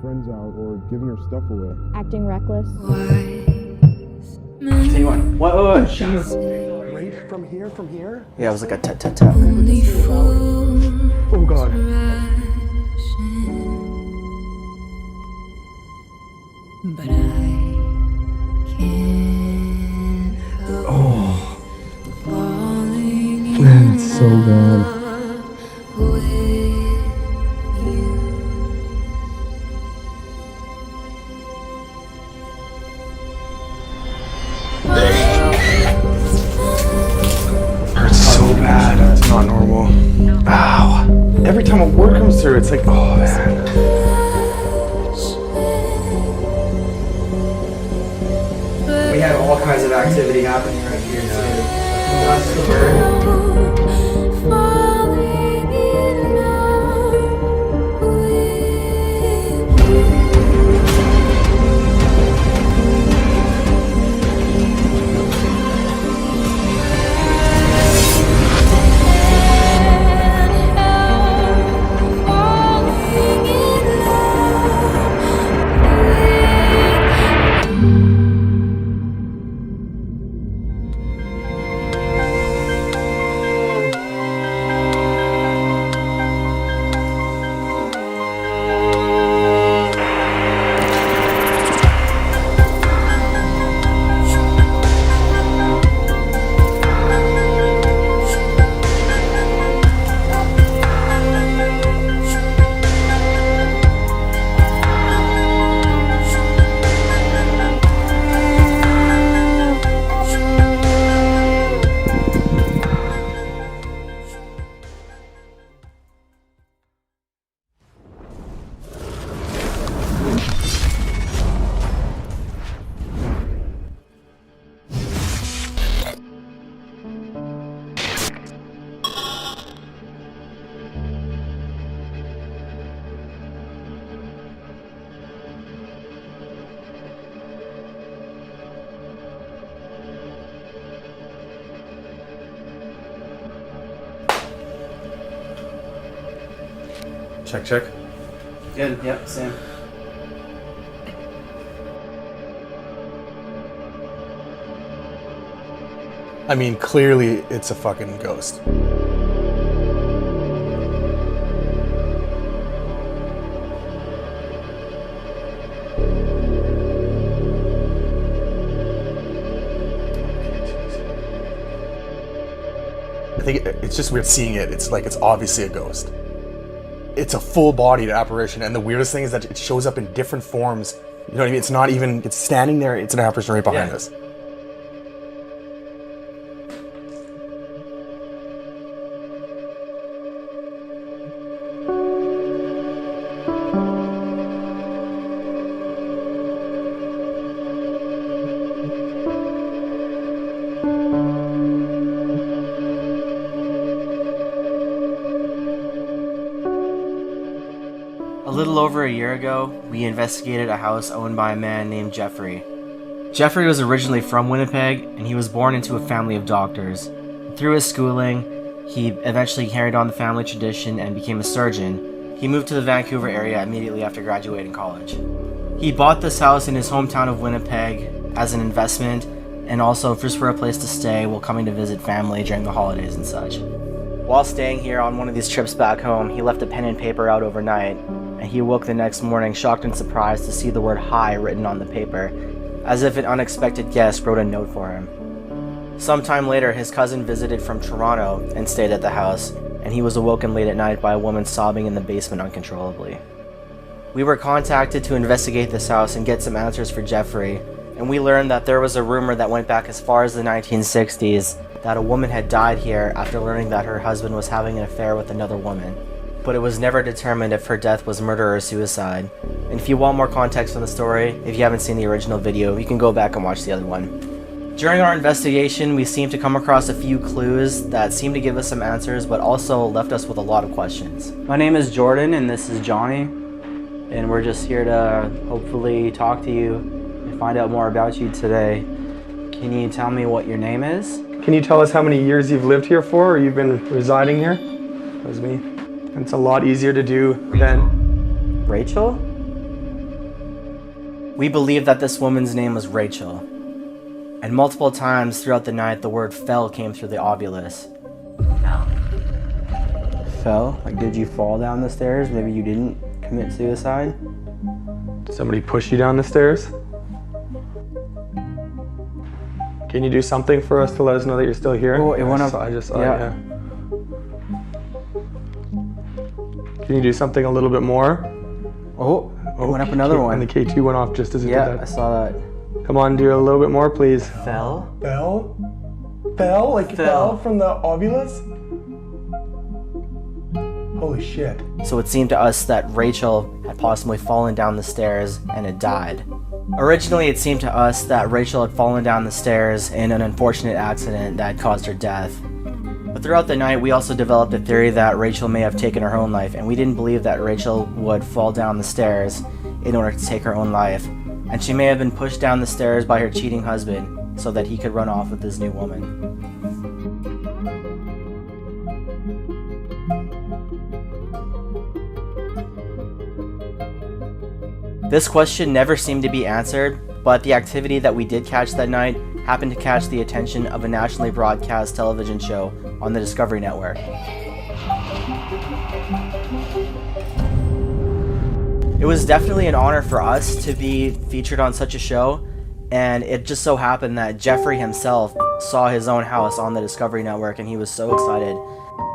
friends out or giving her stuff away. Acting reckless. Say one. What? Right from here? Yeah, it was like a tut tut tut. Oh God. But I can't help falling Man, it's so bad. with you. Hurts so bad. It's not normal. Ow. Every time a word comes through, it's like, oh man. We have all kinds of activity happening right here too. That's the word. Falling in love with you. Check. Good. Yep. Same. I mean, clearly it's a fucking ghost. I think it's just weird seeing it. It's like it's obviously a ghost. It's a full-bodied apparition, and the weirdest thing is that it shows up in different forms. You know what I mean? It's not even, it's standing there, it's an apparition right behind us. A little over a year ago, we investigated a house owned by a man named Jeffrey. Jeffrey was originally from Winnipeg, and he was born into a family of doctors. Through his schooling, he eventually carried on the family tradition and became a surgeon. He moved to the Vancouver area immediately after graduating college. He bought this house in his hometown of Winnipeg as an investment, and also just for a place to stay while coming to visit family during the holidays and such. While staying here on one of these trips back home, he left a pen and paper out overnight, and he awoke the next morning shocked and surprised to see the word "hi" written on the paper, as if an unexpected guest wrote a note for him. Sometime later, his cousin visited from Toronto and stayed at the house, and he was awoken late at night by a woman sobbing in the basement uncontrollably. We were contacted to investigate this house and get some answers for Jeffrey, and we learned that there was a rumor that went back as far as the 1960s that a woman had died here after learning that her husband was having an affair with another woman. But it was never determined if her death was murder or suicide. And if you want more context on the story, if you haven't seen the original video, you can go back and watch the other one. During our investigation, we seemed to come across a few clues that seemed to give us some answers, but also left us with a lot of questions. My name is Jordan, and this is Johnny, and we're just here to hopefully talk to you and find out more about you today. Can you tell me what your name is? Can you tell us how many years you've lived here for, or you've been residing here? That was me. It's a lot easier to do than... Rachel? We believe that this woman's name was Rachel, and multiple times throughout the night the word fell came through the ovulus. Fell? Like, did you fall down the stairs? Maybe you didn't commit suicide? Somebody push you down the stairs? Can you do something for us to let us know that you're still here? Oh, it went up. I just saw Yeah. it, yeah. Can you do something a little bit more? Oh, it went up another one. And the K2 went off just as it Yeah, did I that. saw that. Come on, do a little bit more, please. Fell? Fell? Fell? Like fell from the ovulus? Holy shit. So it seemed to us that Rachel had possibly fallen down the stairs and had died. Originally, it seemed to us that Rachel had fallen down the stairs in an unfortunate accident that caused her death. But throughout the night, we also developed a theory that Rachel may have taken her own life, and we didn't believe that Rachel would fall down the stairs in order to take her own life. And she may have been pushed down the stairs by her cheating husband so that he could run off with his new woman. This question never seemed to be answered, but the activity that we did catch that night happened to catch the attention of a nationally broadcast television show on the Discovery Network. It was definitely an honor for us to be featured on such a show, and it just so happened that Jeffrey himself saw his own house on the Discovery Network, and he was so excited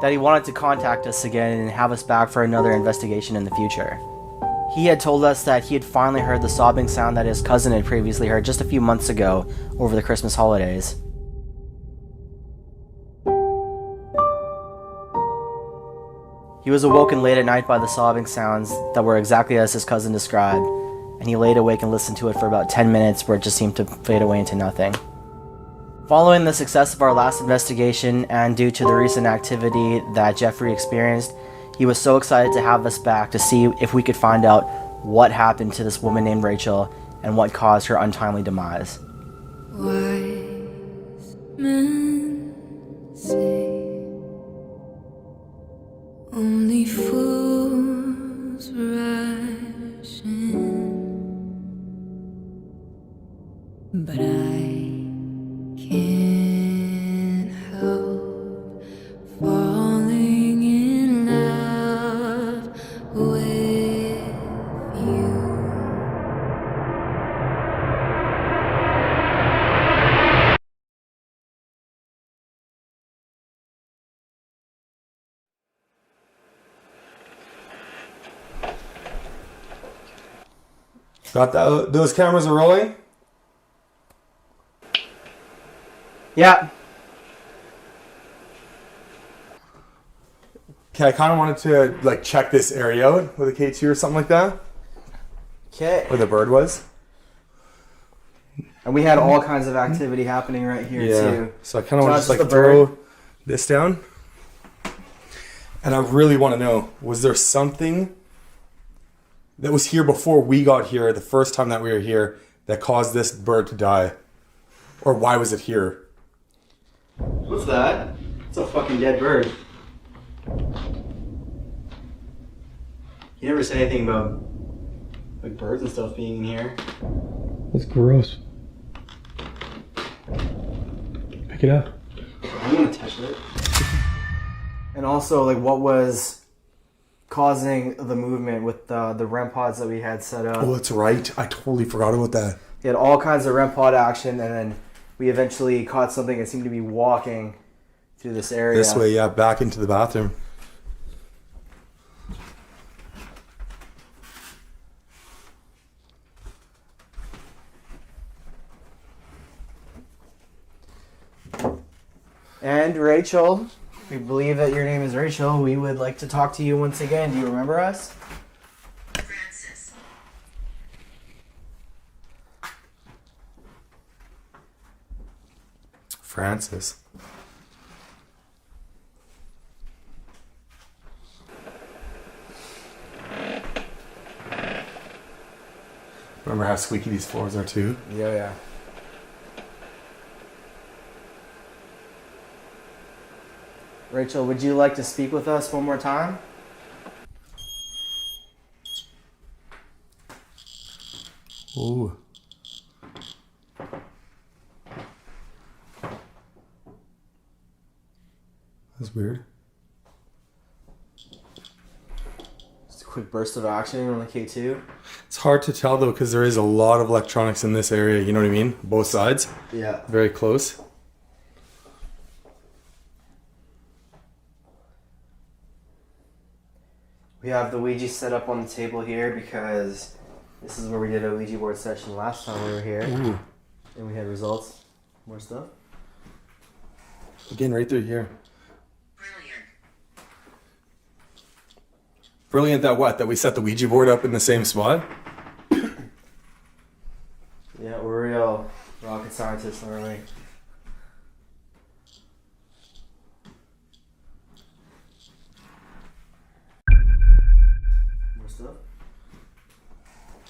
that he wanted to contact us again and have us back for another investigation in the future. He had told us that he had finally heard the sobbing sound that his cousin had previously heard just a few months ago over the Christmas holidays. He was awoken late at night by the sobbing sounds that were exactly as his cousin described, and he laid awake and listened to it for about 10 minutes where it just seemed to fade away into nothing. Following the success of our last investigation and due to the recent activity that Jeffrey experienced, he was so excited to have us back to see if we could find out what happened to this woman named Rachel and what caused her untimely demise. Wise men say only fools rush in, but I can't help falling in love with you. Got that? Those cameras are rolling? Yeah. Okay, I kind of wanted to like check this area out with a K2 or something like that, Okay. where the bird was. And we had all kinds of activity happening right here too. So I kind of want to Not just like just the bird. throw this down. And I really want to know, was there something that was here before we got here, the first time that we were here, that caused this bird to die? Or why was it here? What's that? It's a fucking dead bird. You never said anything about like birds and stuff being in here. That's gross. Pick it up. I don't want to touch it. And also, like, what was causing the movement with the REM pods that we had set up? Oh, that's right. I totally forgot about that. We had all kinds of REM pod action, and then we eventually caught something that seemed to be walking through this area. This way, yeah, back into the bathroom. And Rachel, we believe that your name is Rachel. We would like to talk to you once again. Do you remember us? Francis. Francis. Remember how squeaky these floors are too? Yeah. Rachel, would you like to speak with us one more time? Ooh. That's weird. Just a quick burst of action on the K2. It's hard to tell though because there is a lot of electronics in this area, you know what I mean? Both sides. Yeah. Very close. We have the Ouija set up on the table here because this is where we did a Ouija board session last time we were here. Ooh. And we had results. More stuff. Again, right through here. Brilliant. Brilliant that what? That we set the Ouija board up in the same spot? Yeah, we're real rocket scientists, aren't we? More stuff.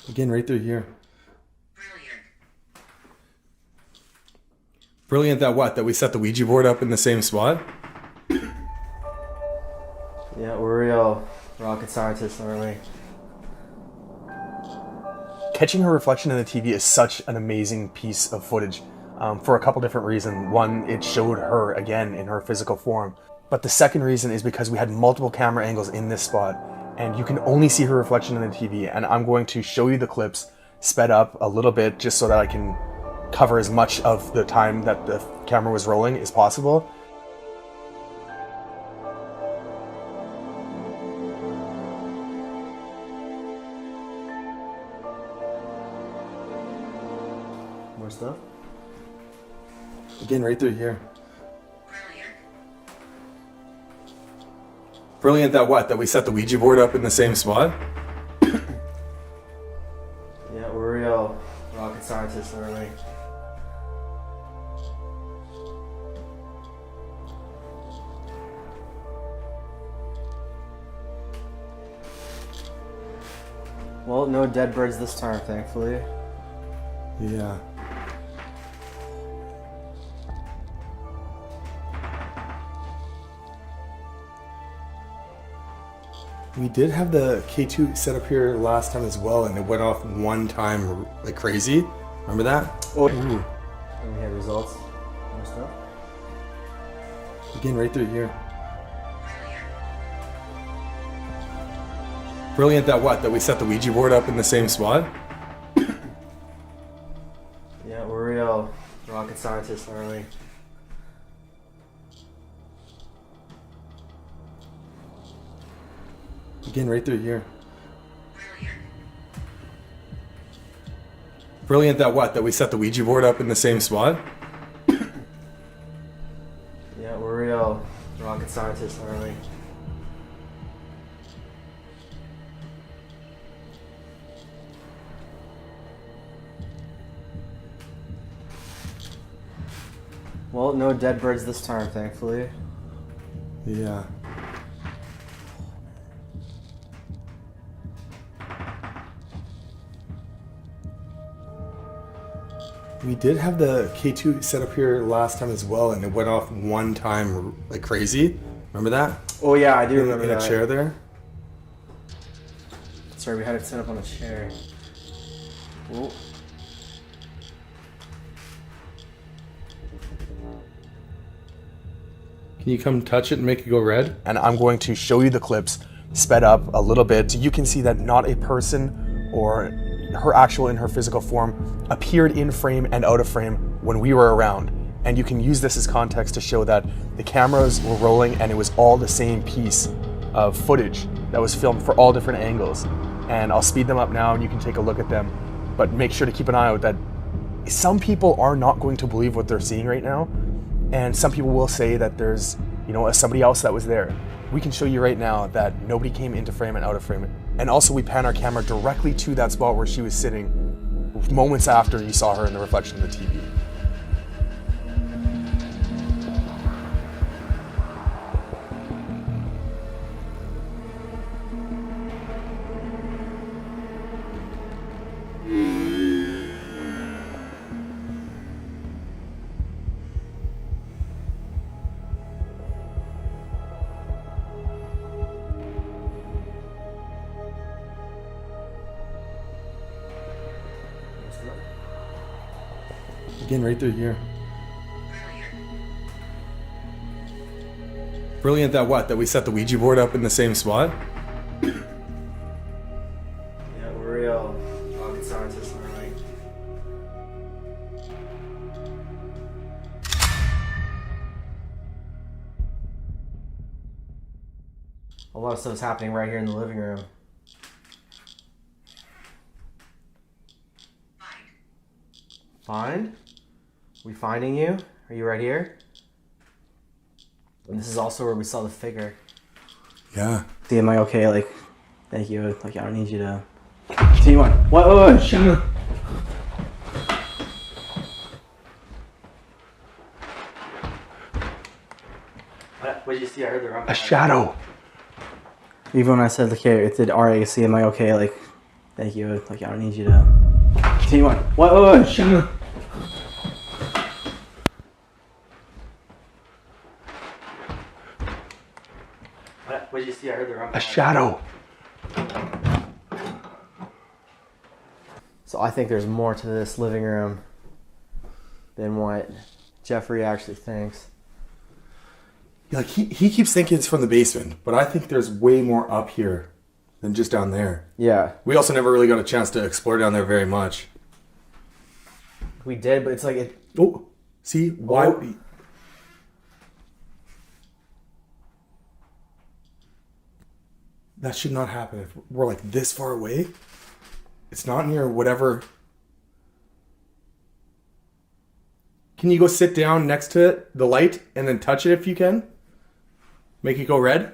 Again, right through here. Brilliant. Brilliant that what? That we set the Ouija board up in the same spot? Yeah, we're real rocket scientists, aren't we? Catching her reflection in the TV is such an amazing piece of footage for a couple different reasons. One, it showed her again in her physical form. But the second reason is because we had multiple camera angles in this spot and you can only see her reflection in the TV. And I'm going to show you the clips sped up a little bit just so that I can cover as much of the time that the camera was rolling as possible. More stuff. Again, right through here. Brilliant. Brilliant that what? That we set the Ouija board up in the same spot? Yeah, we're real rocket scientists, aren't we? Well, no dead birds this time, thankfully. Yeah. We did have the K2 set up here last time as well, and it went off one time like crazy. Remember that? Oh. Ooh. And we had results. More stuff. Again, right through here. Brilliant. Brilliant that what? That we set the Ouija board up in the same spot? Yeah, we're real rocket scientists, aren't we? Again, right through here. Brilliant. Brilliant that what? That we set the Ouija board up in the same spot? Yeah, we're real rocket scientists, aren't we? Well, no dead birds this time, thankfully. Yeah. We did have the K2 set up here last time as well, and it went off one time like crazy. Remember that? Oh yeah, I do remember in that. a chair there. Sorry, we had it set up on a chair. Oh. Can you come touch it and make it go red? And I'm going to show you the clips sped up a little bit so you can see that not a person or her actual in her physical form appeared in frame and out of frame when we were around. And you can use this as context to show that the cameras were rolling and it was all the same piece of footage that was filmed for all different angles. And I'll speed them up now and you can take a look at them. But make sure to keep an eye out that some people are not going to believe what they're seeing right now. And some people will say that there's, somebody else that was there. We can show you right now that nobody came into frame and out of frame. And also we pan our camera directly to that spot where she was sitting moments after you saw her in the reflection of the TV. Again, right through here. Brilliant. Brilliant that what? That we set the Ouija board up in the same spot? Yeah, we're real rocket scientists, aren't we? A lot of stuff's happening right here in the living room. Find? We finding you? Are you right here? And this is also where we saw the figure. Yeah. See, am I okay? Like, thank you. Like, I don't need you to. See, what? What? Shut up. What did you see? I heard the wrong. A shadow. Even when I said, okay, it did RAC, am I okay? Like, thank you. Like, I don't need you to. See, what? What? Shut up. What did you see? I heard the wrong. A shadow. So I think there's more to this living room than what Jeffrey actually thinks. Like he keeps thinking it's from the basement, but I think there's way more up here than just down there. Yeah, We also never really got a chance to explore down there very much. we did, but it's like it. Oh, see why? Oh. That should not happen if we're like this far away. It's not near whatever. Can you go sit down next to it, the light, and then touch it if you can? Make it go red?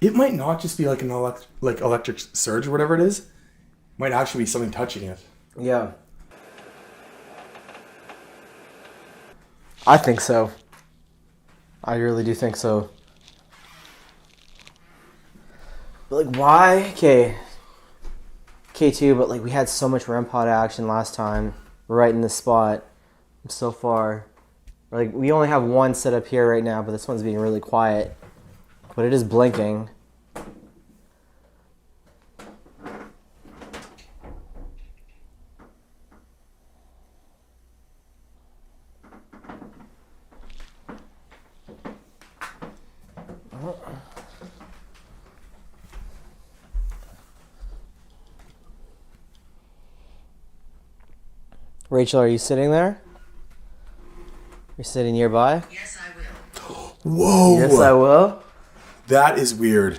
It might not just be like an electric surge or whatever it is. It might actually be something touching it. Yeah. I think so. I really do think so. But like, why? Okay. K2, but like, we had so much REM pod action last time. Right in this spot. So far. Like, we only have one set up here right now, but this one's being really quiet. But it is blinking. Rachel, are you sitting there? You're sitting nearby? Yes, I will. Whoa! Yes, I will. That is weird.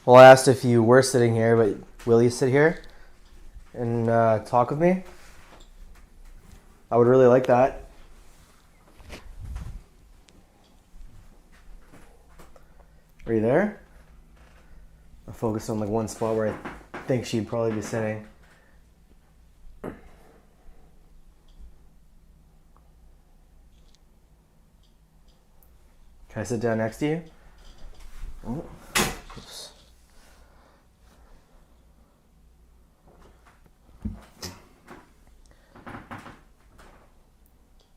Well, I asked if you were sitting here, but will you sit here and talk with me? I would really like that. Are you there? I'll focus on like one spot where I think she'd probably be sitting. Can I sit down next to you? Oh, oops.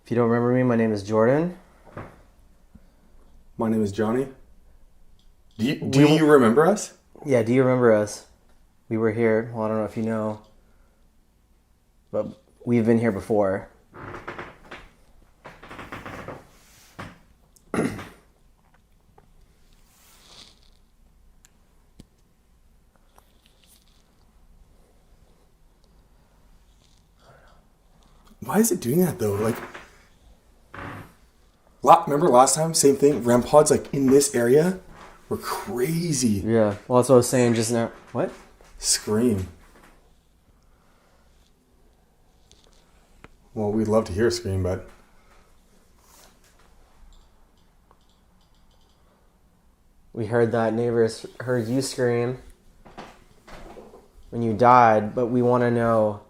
If you don't remember me, my name is Jordan. My name is Johnny. Do you remember us? Yeah, do you remember us? We were here. Well, I don't know if you know, but we've been here before. Why is it doing that though? Like, remember last time? Same thing. REM pods like in this area were crazy. Yeah. Well, that's what I was saying just now. What? Scream. Well, we'd love to hear a scream, but We heard that neighbors heard you scream when you died, but we want to know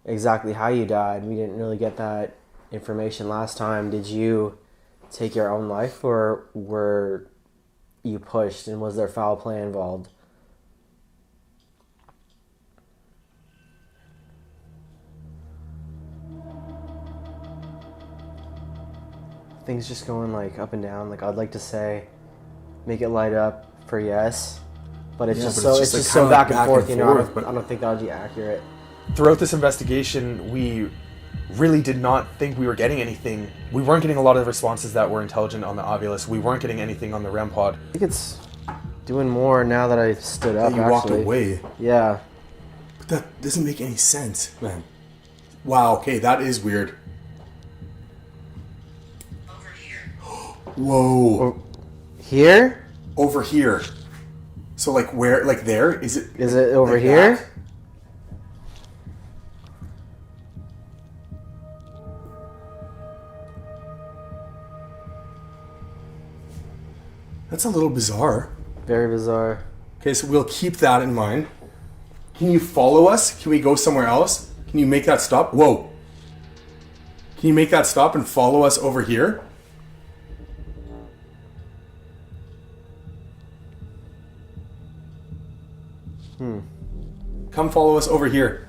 exactly how you died. We didn't really get that information last time. Did you take your own life, or were you pushed, and was there foul play involved? Things just going like up and down. Like, I'd like to say make it light up for yes. But it's Yeah, just but so it's it's just, just like, so kinda back and back forth, and you know. forth, but- I don't think that would be accurate. Throughout this investigation, we really did not think we were getting anything. We weren't getting a lot of responses that were intelligent on the Ovilus. We weren't getting anything on the REM pod. I think it's doing more now that I stood up. That you walked actually. away. Yeah. But that doesn't make any sense, man. Wow, okay, that is weird. Over here. Whoa. Here? Over here. So like where, like there? Is it Over like here? that? That's a little bizarre. Very bizarre. Okay, so we'll keep that in mind. Can you follow us? Can we go somewhere else? Can you make that stop? Whoa. Can you make that stop and follow us over here? Come follow us over here.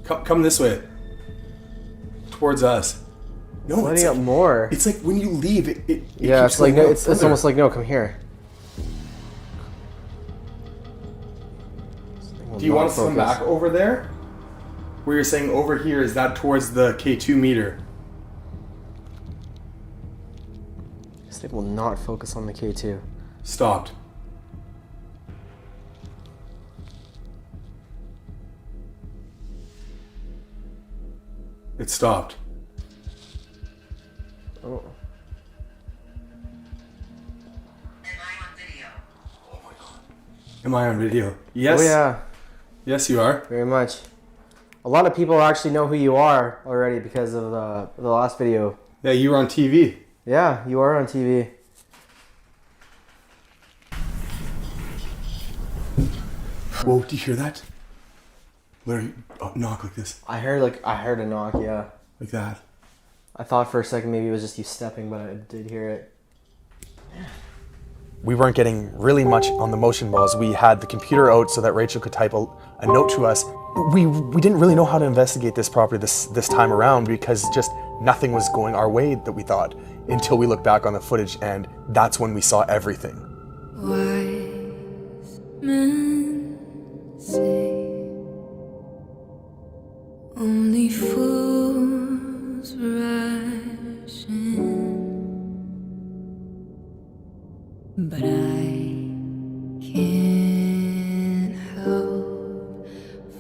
Come this way. Towards us. No, Lighting up more. It's like when you leave, it Yeah, keeps it's like going no, up it's further. almost like no, come here. Do you want us to come back over there? Where you're saying over here, is that towards the K2 meter? This thing will not focus on the K2. Stopped. It stopped. Oh. Am I on video? Am I on video? Yes. Oh yeah, Yes, you are. very much. A lot of people actually know who you are already because of the last video. Yeah, you were on TV. Yeah, you are on TV. Whoa, do you hear that? Larry, knock like this. I heard a knock. Yeah, Like that. I thought for a second maybe it was just you stepping, but I did hear it. We weren't getting really much on the motion balls. We had the computer out so that Rachel could type a note to us. We didn't really know how to investigate this property this time around because just nothing was going our way that we thought until we looked back on the footage, and that's when we saw everything. Wise men say only fools rush in, but I can't help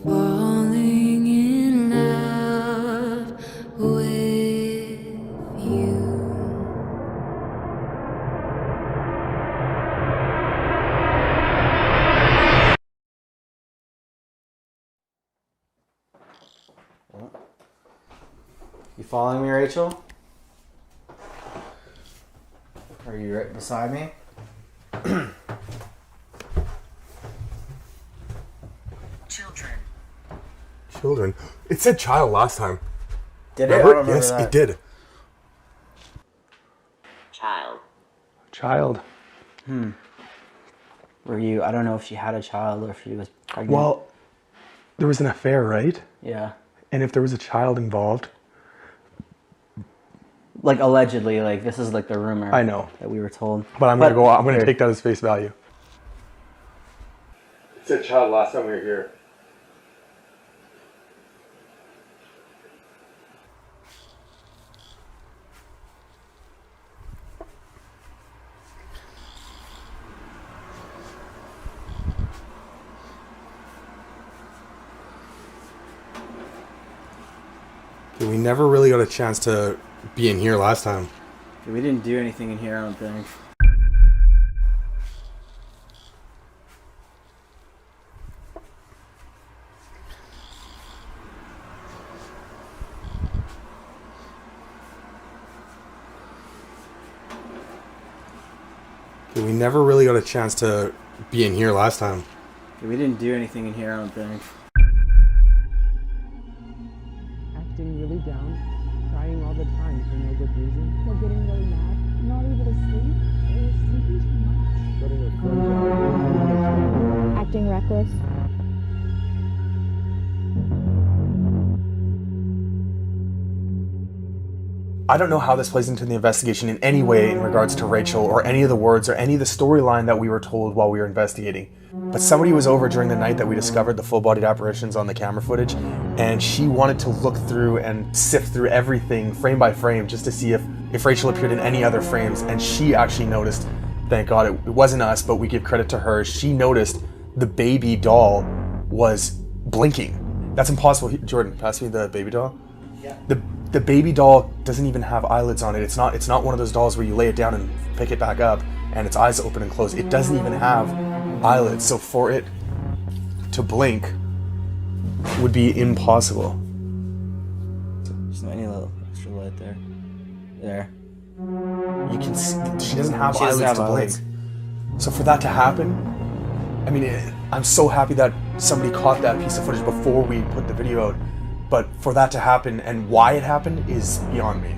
falling in love with you. You following me, Rachel? Are you right beside me? Children. Children. It said child last time. Did it? I Remember? don't remember Yes, that. it did. Child. Child. Were you? I don't know if she had a child or if she was pregnant. Well, there was an affair, right? yeah, And if there was a child involved, like allegedly, like this is like the rumor. I know. that we were told. But I'm gonna here. take that as face value. It said child last time we were here. Okay, we never really got a chance to be in here last time. We didn't do anything in here, I don't think. Okay, we never really got a chance to be in here last time. We didn't do anything in here, I don't think. Acting really down, crying all the time for no good reason. They're getting really mad, not able to sleep, or sleeping too much. Acting reckless. I don't know how this plays into the investigation in any way in regards to Rachel or any of the words or any of the storyline that we were told while we were investigating. But somebody was over during the night that we discovered the full-bodied apparitions on the camera footage, and she wanted to look through and sift through everything frame by frame just to see if Rachel appeared in any other frames, and she actually noticed, thank God it wasn't us, but we give credit to her, she noticed the baby doll was blinking. That's impossible. Jordan, pass me the baby doll. Yeah. The baby doll doesn't even have eyelids on it. It's not one of those dolls where you lay it down and pick it back up and its eyes open and close. It doesn't even have eyelids. So for it to blink would be impossible. Just any little extra light there. There. You can see, she doesn't have She doesn't eyelids have to eyelids. blink. So for that to happen, I mean, I'm so happy that somebody caught that piece of footage before we put the video out. But for that to happen and why it happened is beyond me.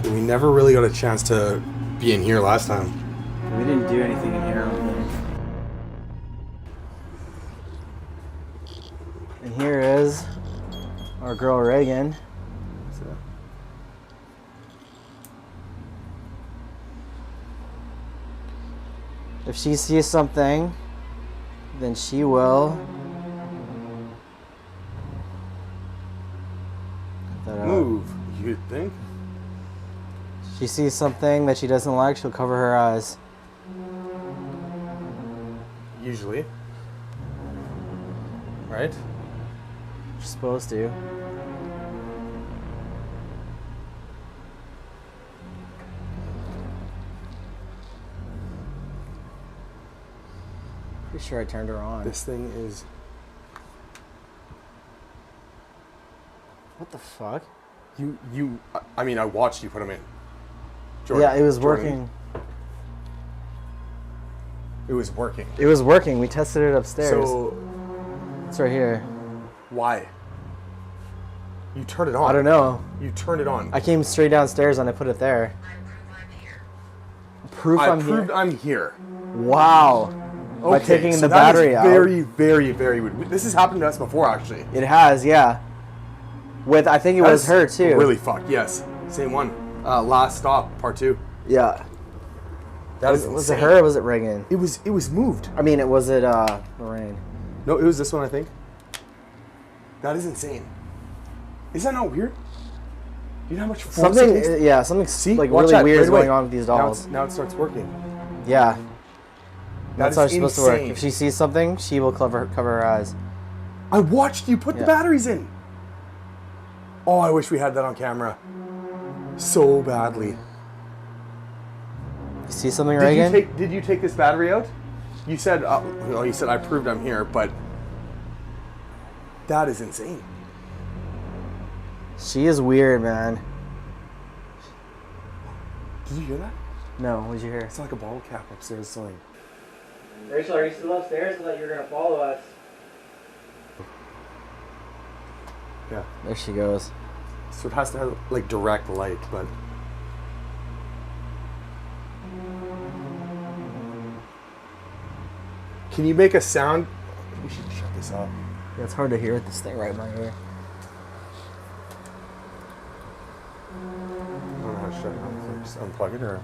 We never really got a chance to be in here last time. We didn't do anything in here, I don't think. And here is our girl Reagan. If she sees something, then she will put that out. Move, you'd think. She sees something that she doesn't like, she'll cover her eyes. Usually. Right? She's supposed to. Pretty sure I turned her on. This thing is... What the fuck? I mean, I watched you put them in. Jordan, Yeah, it was Jordan, working. It was working. It was working. We tested it upstairs. So, It's right here. why? You turned it on. I don't know. You turned it on. I came straight downstairs and I put it there. Proof I I'm proved here. I'm here. Wow. By taking so the that is battery out. very, very, very weird. This has happened to us before, actually. It has, yeah. With I think it was her too. Really fucked, yes. Same one. Last Stop, part 2. Yeah. That is Was it insane. her or was it Reagan? It was moved. I mean, was it Lorraine? No, it was this one, I think. That is insane. Is that not weird? You know how much force it takes? Something, yeah, something See, like watch really that, weird right is away. going on with these dolls. Now it starts working. Yeah. That's how is it's supposed to work. insane. If she sees something, she will cover her eyes. I watched you put the Yeah. batteries in. Oh, I wish we had that on camera. So badly. You see something, Reagan? Did you take this battery out? You said, you said I proved I'm here, but that is insane. She is weird, man. Did you hear that? No, what did you hear? It's like a bottle cap upstairs swing. Rachel, are you still upstairs? I thought you were gonna follow us. Yeah. There she goes. So it has to have like direct light, but can you make a sound? We should shut this off. Yeah, it's hard to hear with this thing right in my ear. I don't know how to shut it off. So just unplug it or.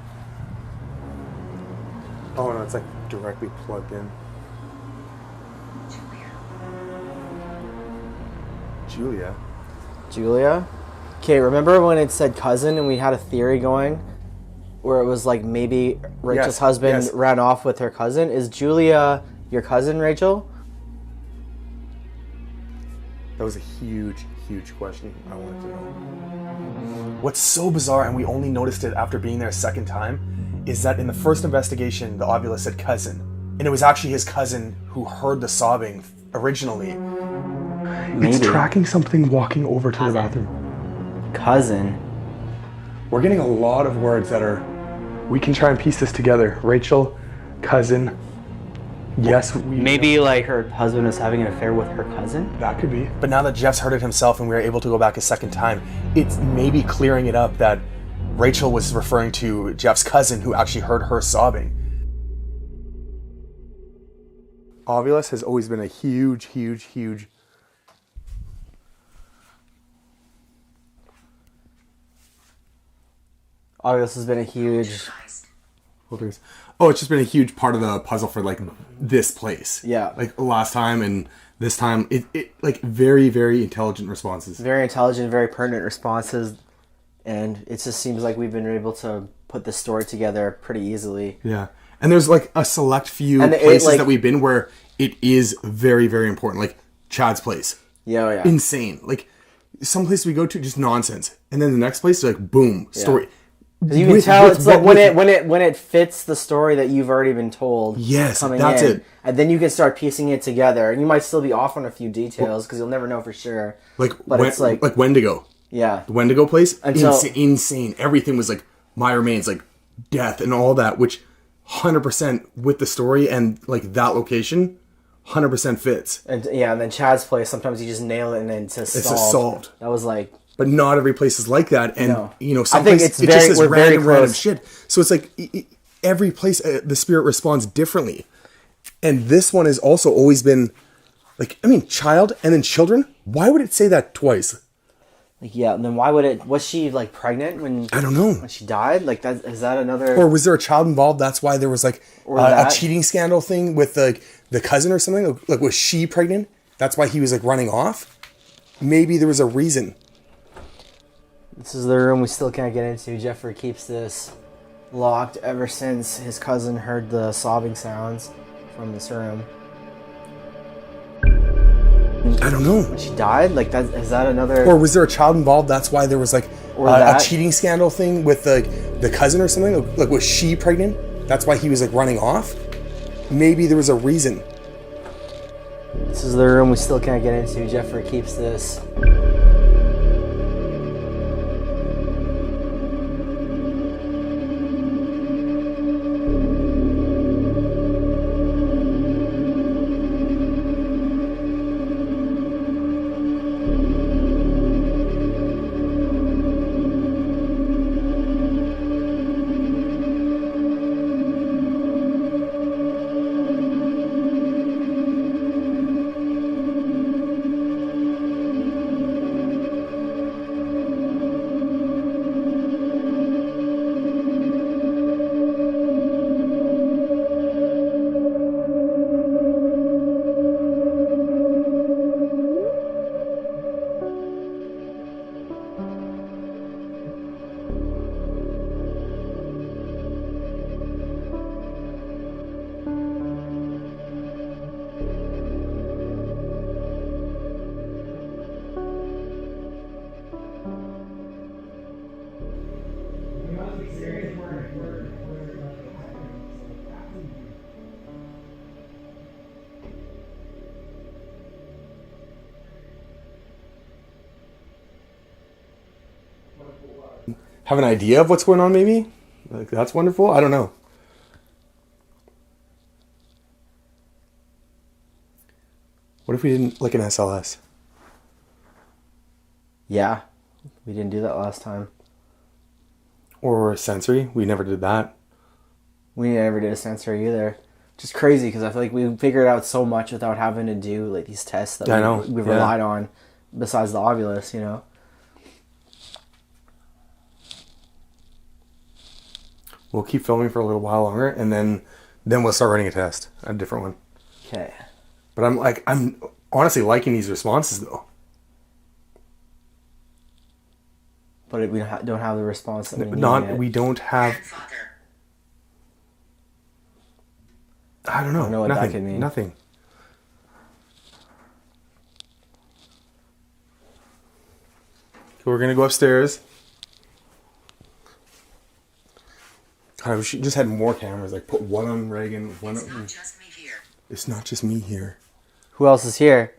Oh no, it's like directly plugged in. Julia. Julia? Okay, remember when it said cousin and we had a theory going? Where it was like maybe Rachel's Yes, husband yes. ran off with her cousin? Is Julia your cousin, Rachel? That was a huge, huge question I wanted to know. What's so bizarre, and we only noticed it after being there a second time, is that in the first investigation, the ovulus said cousin. And it was actually his cousin who heard the sobbing originally. Maybe. It's tracking something walking over to the bathroom. cousin. We're getting a lot of words that are... We can try and piece this together. Rachel, cousin. Yes, Maybe like her husband is having an affair with her cousin? that could be. But now that Jeff's heard it himself and we were able to go back a second time, it's maybe clearing it up that Rachel was referring to Jeff's cousin who actually heard her sobbing. Ovilus has always been a huge Oh, this has been a huge... Oh, it's just been a huge part of the puzzle for like this place. Yeah. Like last time and this time, it like very, very intelligent responses. Very intelligent, very pertinent responses. And it just seems like we've been able to put this story together pretty easily. Yeah. And there's like a select few And places that we've been where it is very, very important. Like Chad's place. Yeah, yeah. Insane. Like some place we go to, just nonsense. And then the next place, like boom, story. You can tell it's like when it fits the story that you've already been told. Yes, coming that's in, it. And then you can start piecing it together, and you might still be off on a few details because you'll never know for sure. It's like Wendigo. Yeah, The Wendigo place, Until- insane. Everything was like my remains, like death and all that, which 100% with the story and like that location, 100% fits. and then Chad's place. Sometimes you just nail it, and then it's just It's just solved. That was like. But not every place is like that, and No. you know, I some think places it's just very- says we're very random close. shit. So it's like every place the spirit responds differently, and this one has also always been like, I mean, child and then children. Why would it say that twice? Like, yeah, and then why would it? Was she like pregnant when? I don't know. When she died, like that is that another? Or was there a child involved? That's why there was like a that. cheating scandal thing with the cousin or something. Like, was she pregnant? That's why he was like running off. Maybe there was a reason. This is the room we still can't get into. Jeffrey keeps this locked ever since his cousin heard the sobbing sounds from this room. I don't know. When she died, like that is that another? Or was there a child involved? That's why there was like that. a cheating scandal thing with the cousin or something. Like, was she pregnant? That's why he was like running off. Maybe there was a reason. This is the room we still can't get into. Jeffrey keeps this. Have an idea of what's going on? Maybe like that's wonderful. I don't know. What if we didn't like an SLS? Yeah, we didn't do that last time. Or sensory? We never did that. We never did a sensory either. Just crazy because I feel like we figured out so much without having to do like these tests that I know. we've Yeah. relied on. Besides the Ovilus, you know. We'll keep filming for a little while longer, and then we'll start running a test, a different one. Okay. But I'm honestly liking these responses though. But we don't have the response that we need yet. We don't have. Grandfather. I don't know. I don't know what that Nothing. could mean. Nothing. So we're gonna go upstairs. God, I wish you just had more cameras. Like put one on Reagan, one It's on. not just me here. It's not just me here. Who else is here?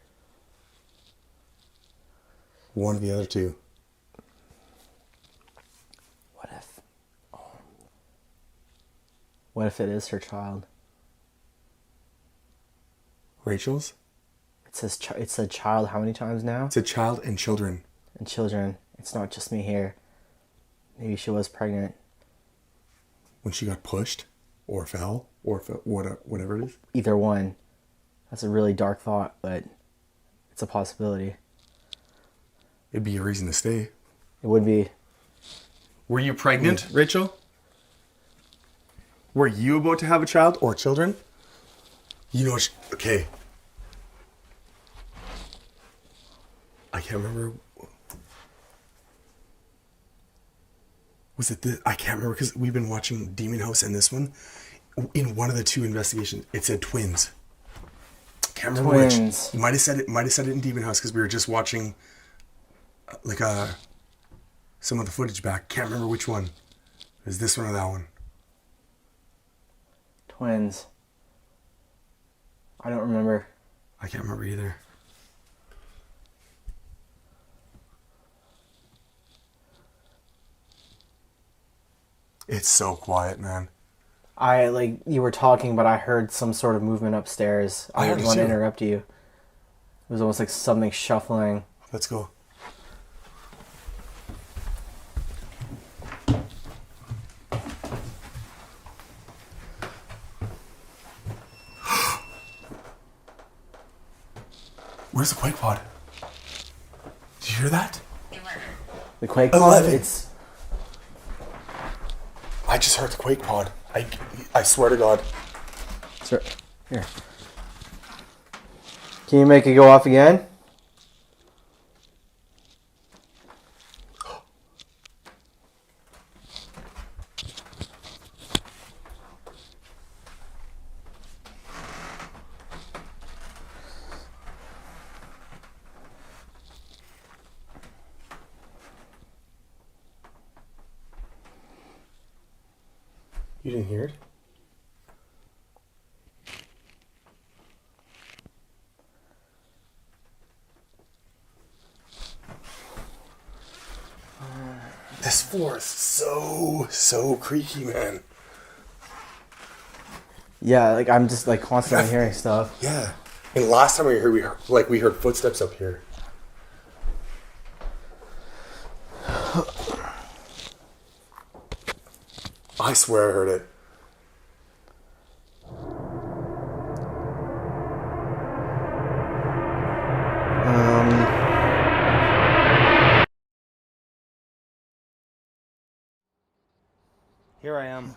One of the other two. What if it is her child? Rachel's? It says it said child how many times now? It's a child and children. And children. It's not just me here. Maybe she was pregnant. When she got pushed or fell or whatever it is. Either one. That's a really dark thought, but it's a possibility. It'd be a reason to stay. It would be. Were you pregnant, Rachel? Were you about to have a child or children? You know, okay. I can't remember. Was it this? I can't remember because we've been watching Demon House and this one. In one of the two investigations, it said twins. Can't remember which. You might have said it in Demon House because we were just watching, some of the footage back. Can't remember which one. Is this one or that one? Twins. I don't remember. I can't remember either. It's so quiet, man. You were talking, but I heard some sort of movement upstairs. I didn't want to interrupt you. It was almost like something shuffling. Let's go. Where's the quake pod? Did you hear that? 11. The quake pod? 11. It's... I just heard the quake pod. I swear to God. Sir, here. Can you make it go off again? You didn't hear it? This floor is so creaky, man. Yeah, I'm just constantly hearing stuff. Yeah. And last time we heard footsteps up here. I swear I heard it. Here I am.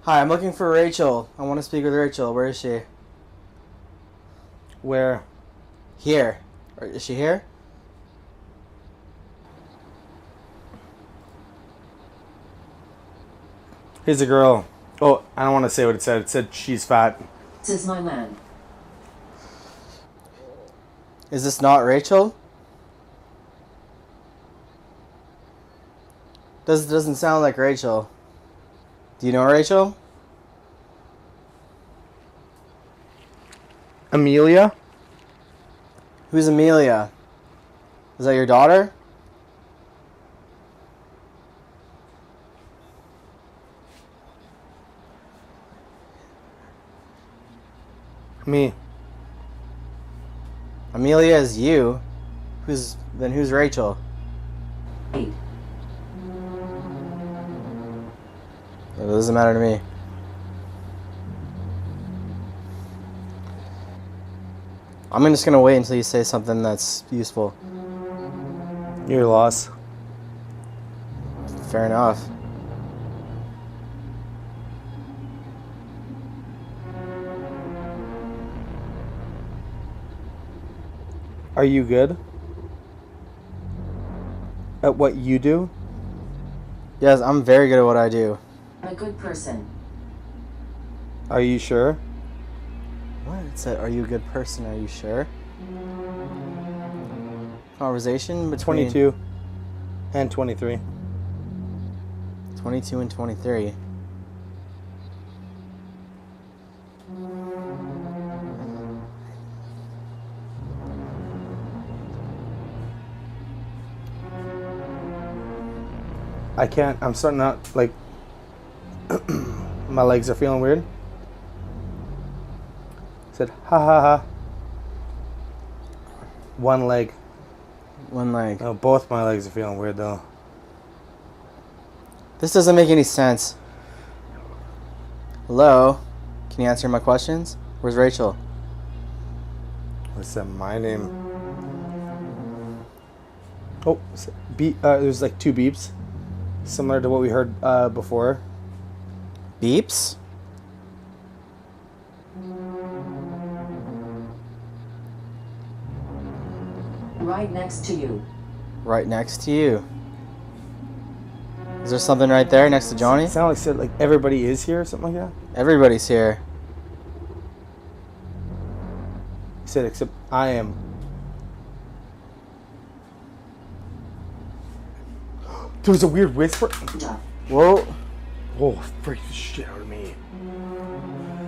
Hi, I'm looking for Rachel. I want to speak with Rachel. Where is she? Where? Here. Is she here? Here's a girl. Oh, I don't want to say what it said. It said she's fat. This is my man. Is this not Rachel? Doesn't sound like Rachel. Do you know Rachel? Amelia? Who's Amelia? Is that your daughter? Me. Amelia is you. Who's Rachel? 8. It doesn't matter to me. I'm just gonna wait until you say something that's useful. Your loss. Fair enough. Are you good at what you do? Yes, I'm very good at what I do. I'm a good person. Are you sure? What? It said, are you a good person? Are you sure? Conversation between 22 and 23. 22 and 23. I can't. I'm starting out like my legs are feeling weird. Said ha ha ha. One leg. One leg. No, both my legs are feeling weird though. This doesn't make any sense. Hello? Can you answer my questions? Where's Rachel? Listen, my name. Oh, there's like 2 beeps, similar to what we heard before. Beeps? Right next to you. Right next to you. Is there something right there next to Johnny? It sounded like said like everybody is here or something like that. Everybody's here. He said except I am. There was a weird whisper. Whoa. Oh, freaked the shit out of me.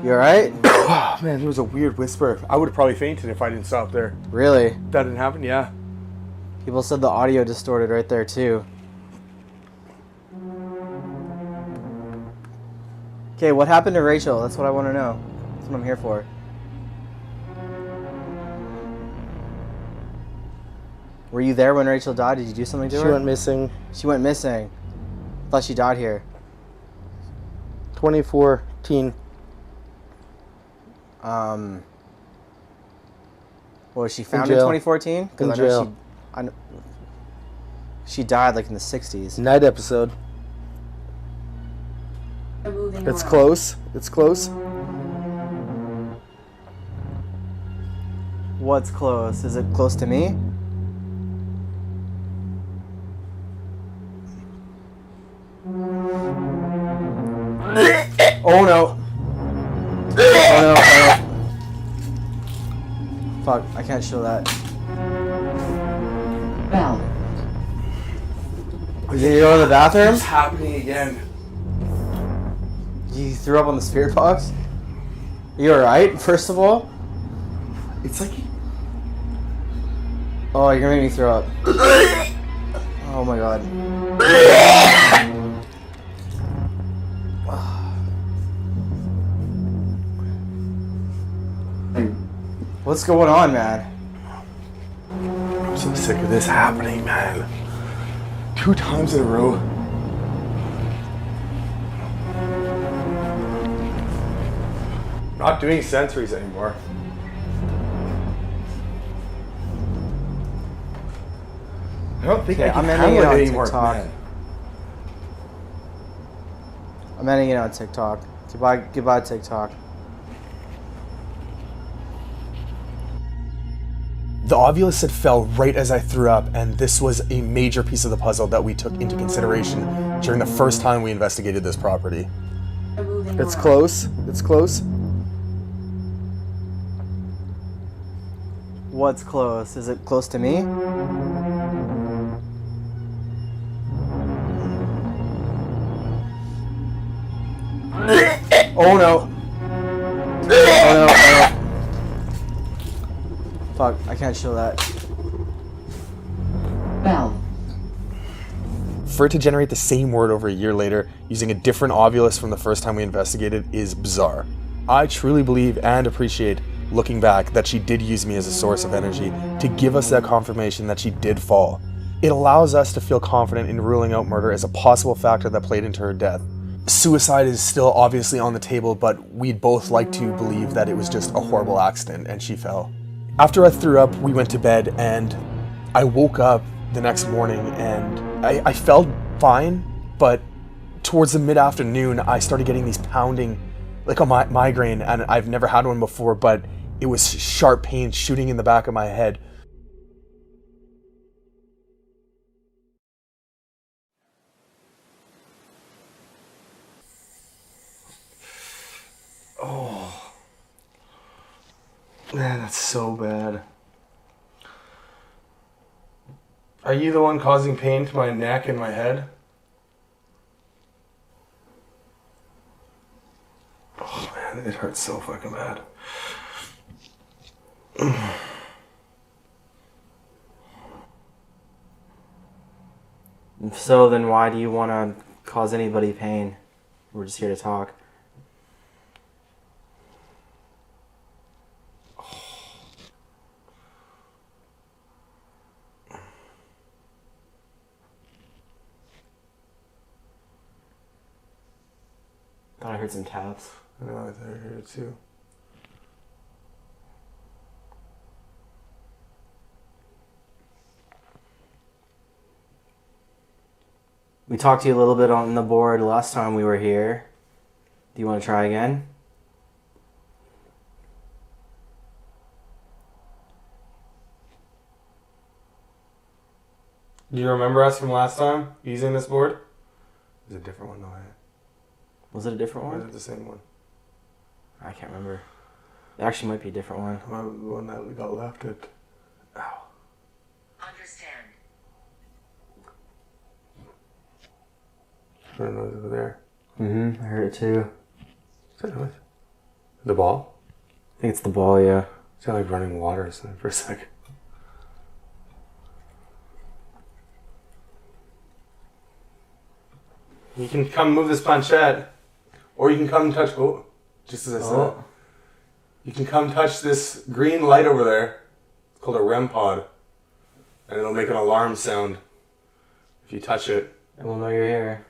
You alright? Oh, man, there was a weird whisper. I would have probably fainted if I didn't stop there. Really? That didn't happen, yeah. People said the audio distorted right there too. Okay, what happened to Rachel? That's what I want to know. That's what I'm here for. Were you there when Rachel died? Did you do something to her? She went missing. She went missing. Thought she died here. 2014. Was she found in jail. 2014? Because I know she died like in the 60s. Night episode. Moving It's around. close. It's close. What's close? Is it close to me? Oh no. Oh no. Oh no. Fuck, I can't show that. Bell. Did you go to the bathroom? It's happening again. You threw up on the spirit box? You alright, first of all? It's like Oh, you're gonna make me throw up. Oh my god. What's going on, man? I'm so sick of this happening, man. 2 times in a row. Not doing sensories anymore. I don't think Okay, I can I'm ending handle it it on anymore, TikTok. man. I'm ending it on TikTok. Goodbye, TikTok. The ovulus had fell right as I threw up, and this was a major piece of the puzzle that we took into consideration during the first time we investigated this property. Moving It's around. close. It's close. What's close? Is it close to me? Oh no. Oh no. Oh no. Fuck, I can't show that. Bell. For it to generate the same word over a year later, using a different ovulus from the first time we investigated, is bizarre. I truly believe and appreciate, looking back, that she did use me as a source of energy to give us that confirmation that she did fall. It allows us to feel confident in ruling out murder as a possible factor that played into her death. Suicide is still obviously on the table, but we'd both like to believe that it was just a horrible accident and she fell. After I threw up, we went to bed, and I woke up the next morning and I felt fine, but towards the mid-afternoon, I started getting these pounding, like a migraine, and I've never had one before, but it was sharp pain shooting in the back of my head. Oh, man, that's so bad. Are you the one causing pain to my neck and my head? Oh man, it hurts so fucking bad. So then why do you want to cause anybody pain? We're just here to talk. Thought I heard some taps. I know, I thought I heard it too. We talked to you a little bit on the board last time we were here. Do you want to try again? Do you remember us from last time using this board? It was a different one though, eh? Was it a different Or one? is it the same one? I can't remember. It actually might be a different one. The one that we got left at. Ow. Understand. I don't know, over there. I heard it too. Is that noise? The ball? I think it's the ball, yeah. It sounded like running water or something for a second. You can come move this planchette, or you can come touch. Oh, just as I said, Oh. you can come touch this green light over there. It's called a REM pod, and it'll make an alarm sound if you touch it. And we'll know you're here.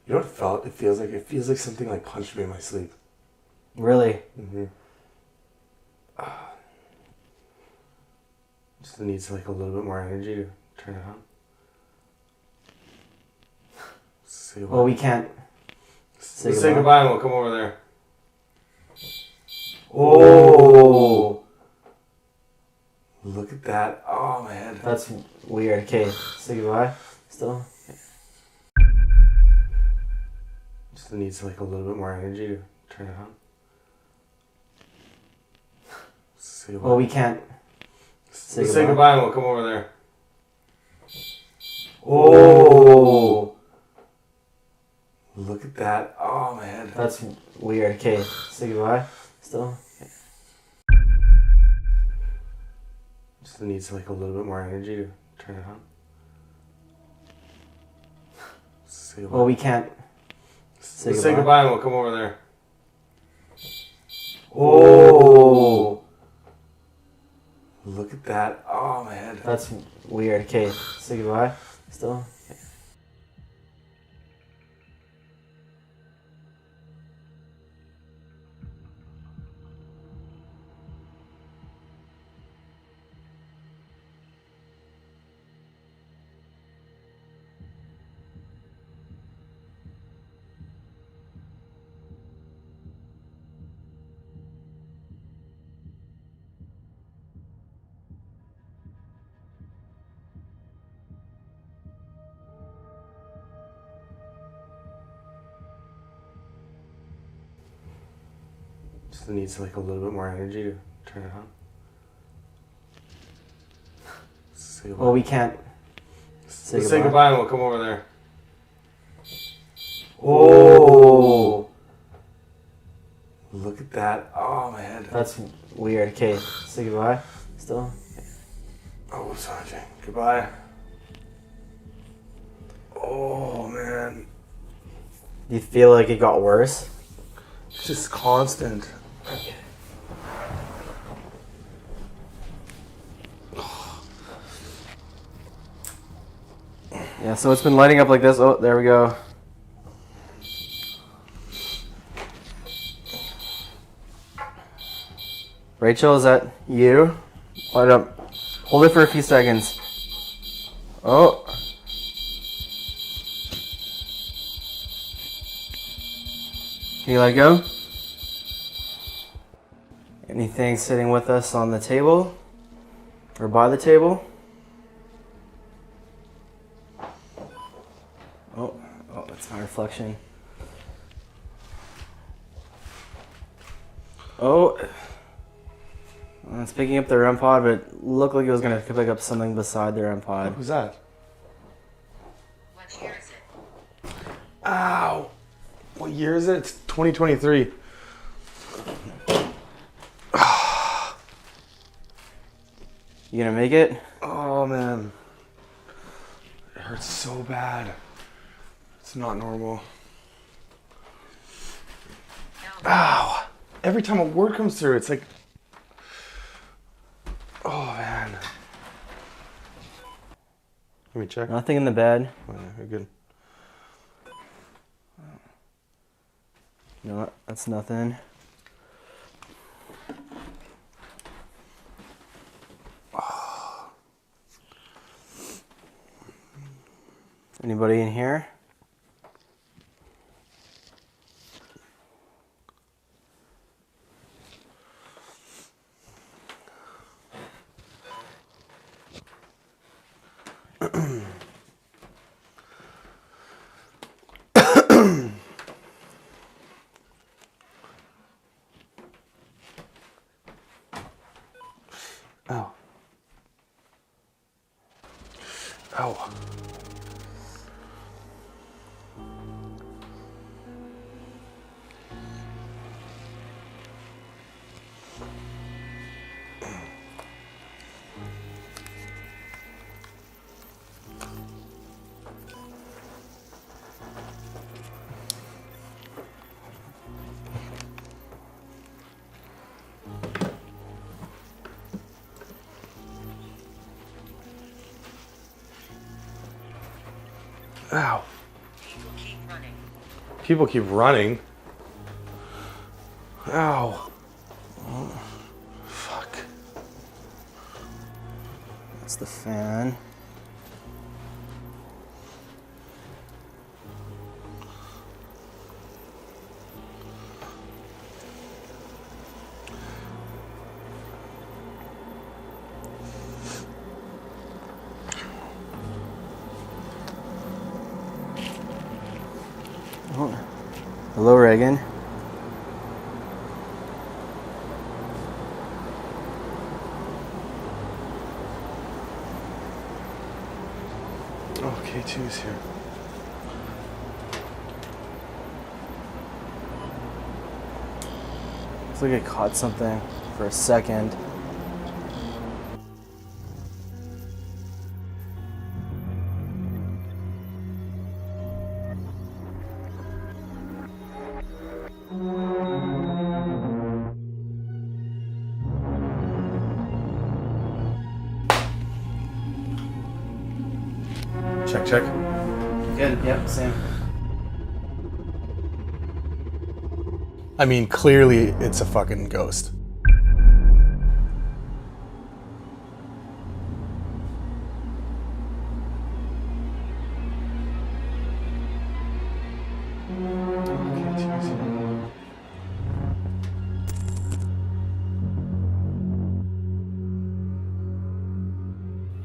You know what it felt? It feels like something like punched me in my sleep. Really? Just needs like a little bit more energy to turn it on. Say Well, we can't say Let's goodbye. say goodbye and we'll come over there. Oh! Look at that. Oh, my head. That's weird. Okay, say goodbye. Still? Just needs like a little bit more energy to turn it on. Say goodbye. Well, we can't say Let's goodbye. say goodbye and we'll come over there. Oh! Look at that. Oh, my head. That's weird. Okay, say goodbye. Still? Just needs like a little bit more energy to turn it on. Say goodbye. Well, we can't say Let's goodbye. say goodbye and we'll come over there. Oh! Look at that. Oh, my head. That's weird. Okay, say goodbye. Still? Just needs like a little bit more energy to turn it on. Say goodbye. Well, we can't say Let's goodbye. say goodbye and we'll come over there. Oh! Look at that. Oh, my head. That's weird. Okay, say goodbye. Still? Oh, Sanjay. Goodbye. Oh, man. Do you feel like it got worse? It's just constant. Yeah, so it's been lighting up like this. Oh, there we go. Rachel, is that you? Light up. Hold it for a few seconds. Oh. Can you let it go? Anything sitting with us on the table? Or by the table? Oh, that's my reflection. Oh, it's picking up the REM pod, but it looked like it was going to pick up something beside the REM pod. Who's that? What year is it? Ow! What year is it? It's 2023. You gonna make it? Oh man, it hurts so bad. It's not normal. Ow! Every time a word comes through, it's like, oh man. Let me check. Nothing in the bed. Oh, yeah, you're good. You know what? That's nothing. Anybody in here? Ow. Ow. Ow. People keep running. People keep running. Ow. Fuck. That's the fan. Oh. Hello, Reagan. Oh, K2's here. Looks like I caught something for a second. Check. Good, yep, same. I mean, clearly it's a fucking ghost. K2's here.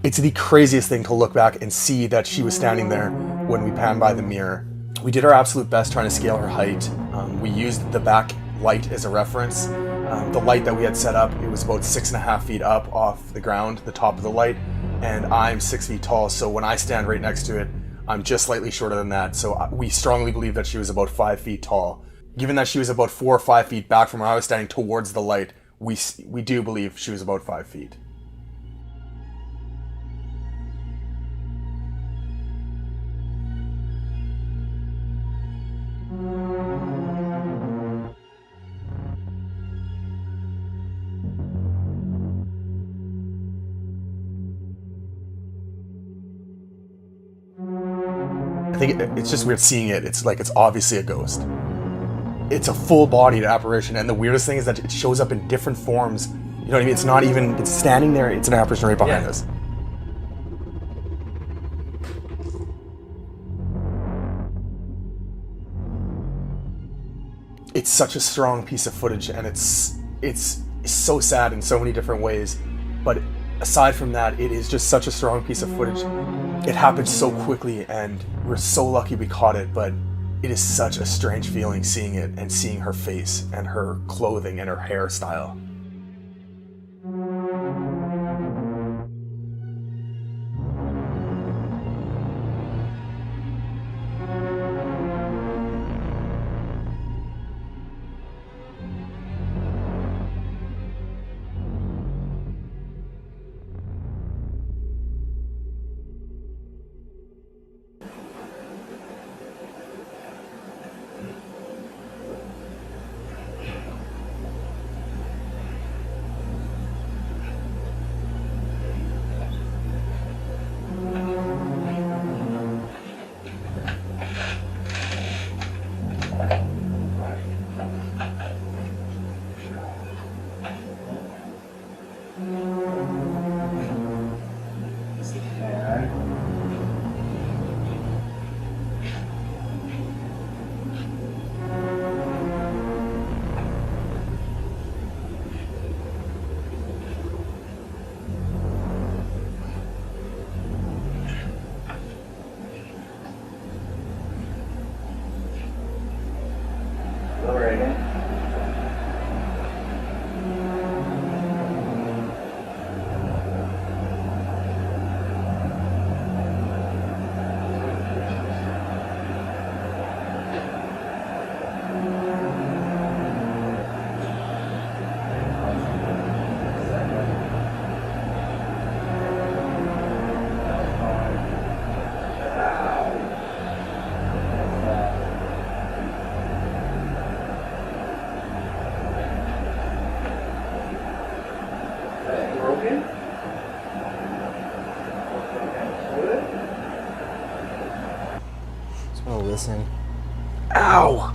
It's the craziest thing to look back and see that she was standing there when we panned by the mirror. We did our absolute best trying to scale her height. We used the back light as a reference. The light that we had set up, it was about 6.5 feet up off the ground, the top of the light, and I'm 6 feet tall, so when I stand right next to it, I'm just slightly shorter than that, so we strongly believe that she was about 5 feet tall. Given that she was about 4 or 5 feet back from where I was standing towards the light, we do believe she was about 5 feet. I think it's just weird seeing it. It's like it's obviously a ghost. It's a full-bodied apparition, and the weirdest thing is that it shows up in different forms. You know what I mean? It's not even, it's standing there, it's an apparition right behind us. It's such a strong piece of footage, and it's so sad in so many different ways. But aside from that, it is just such a strong piece of footage. It happened so quickly, and we're so lucky we caught it, but it is such a strange feeling seeing it and seeing her face and her clothing and her hairstyle. Ow!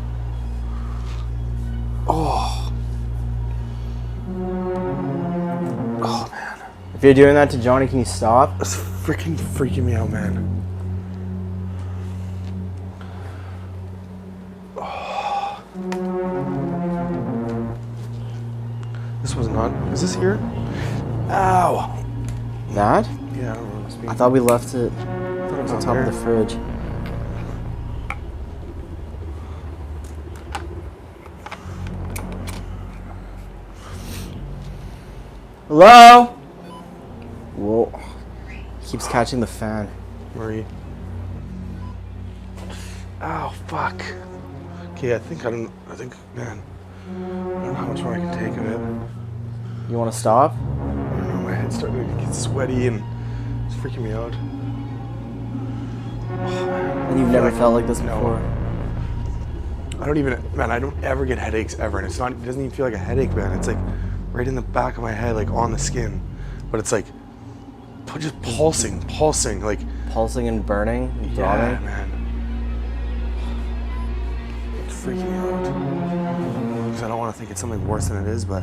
Oh. Oh, man. If you're doing that to Johnny, can you stop? It's freaking freaking me out, man. Oh. This was not... Is this here? Ow! That? Yeah, I don't know. It must be. I thought we left it I thought it was on on top there. of the fridge. Hello? Whoa. Keeps catching the fan. Marie. Ow, fuck. Okay, I think, man, I don't know how much more I can take of it. You want to stop? I don't know, my head's starting to get sweaty and it's freaking me out. Oh, man. And you've never felt like this No. before? I don't ever get headaches ever, and it doesn't even feel like a headache, man. It's like right in the back of my head, like on the skin. But it's like, just pulsing, like, Pulsing and burning and yeah, throbbing? man. It's freaking me out. Because I don't want to think it's something worse than it is, but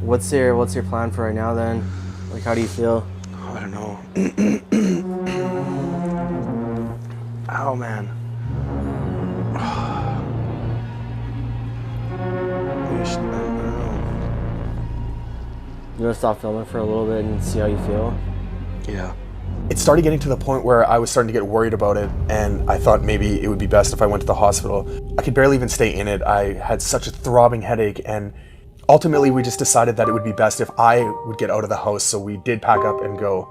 What's your plan for right now then? Like, how do you feel? I don't know. Ow, man. Maybe I don't know. You want to stop filming for a little bit and see how you feel? Yeah. It started getting to the point where I was starting to get worried about it, and I thought maybe it would be best if I went to the hospital. I could barely even stay in it. I had such a throbbing headache, and ultimately we just decided that it would be best if I would get out of the house, so we did pack up and go.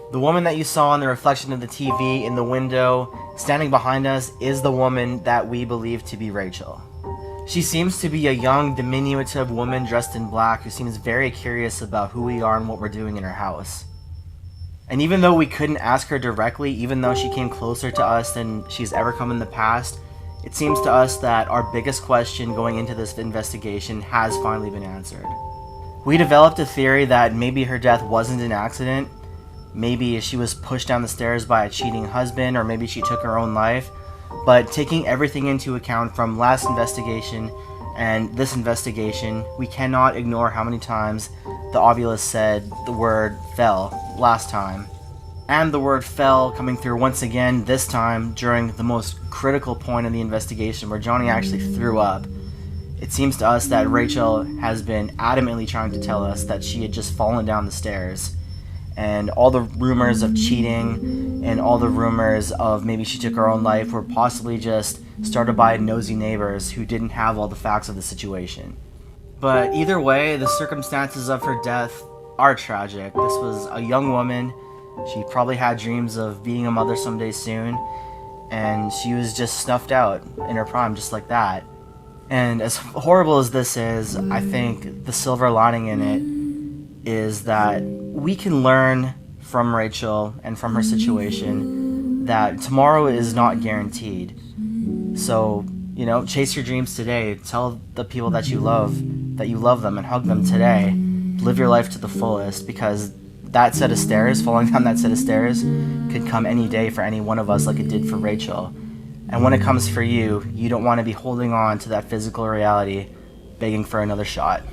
The woman that you saw in the reflection of the TV in the window, standing behind us, is the woman that we believe to be Rachel. She seems to be a young, diminutive woman dressed in black who seems very curious about who we are and what we're doing in her house. And even though we couldn't ask her directly, even though she came closer to us than she's ever come in the past, it seems to us that our biggest question going into this investigation has finally been answered. We developed a theory that maybe her death wasn't an accident. Maybe she was pushed down the stairs by a cheating husband, or maybe she took her own life. But taking everything into account from last investigation and this investigation, we cannot ignore how many times the ovulus said the word fell last time. And the word fell coming through once again, this time during the most critical point in the investigation where Johnny actually threw up. It seems to us that Rachel has been adamantly trying to tell us that she had just fallen down the stairs. And all the rumors of cheating and all the rumors of maybe she took her own life were possibly just started by nosy neighbors who didn't have all the facts of the situation. But either way, the circumstances of her death are tragic. This was a young woman. She probably had dreams of being a mother someday soon, and she was just snuffed out in her prime just like that. And as horrible as this is, I think the silver lining in it is that we can learn from Rachel and from her situation that tomorrow is not guaranteed. So, chase your dreams today. Tell the people that you love them and hug them today. Live your life to the fullest, because that set of stairs, falling down that set of stairs, could come any day for any one of us like it did for Rachel. And when it comes for you, you don't want to be holding on to that physical reality, begging for another shot.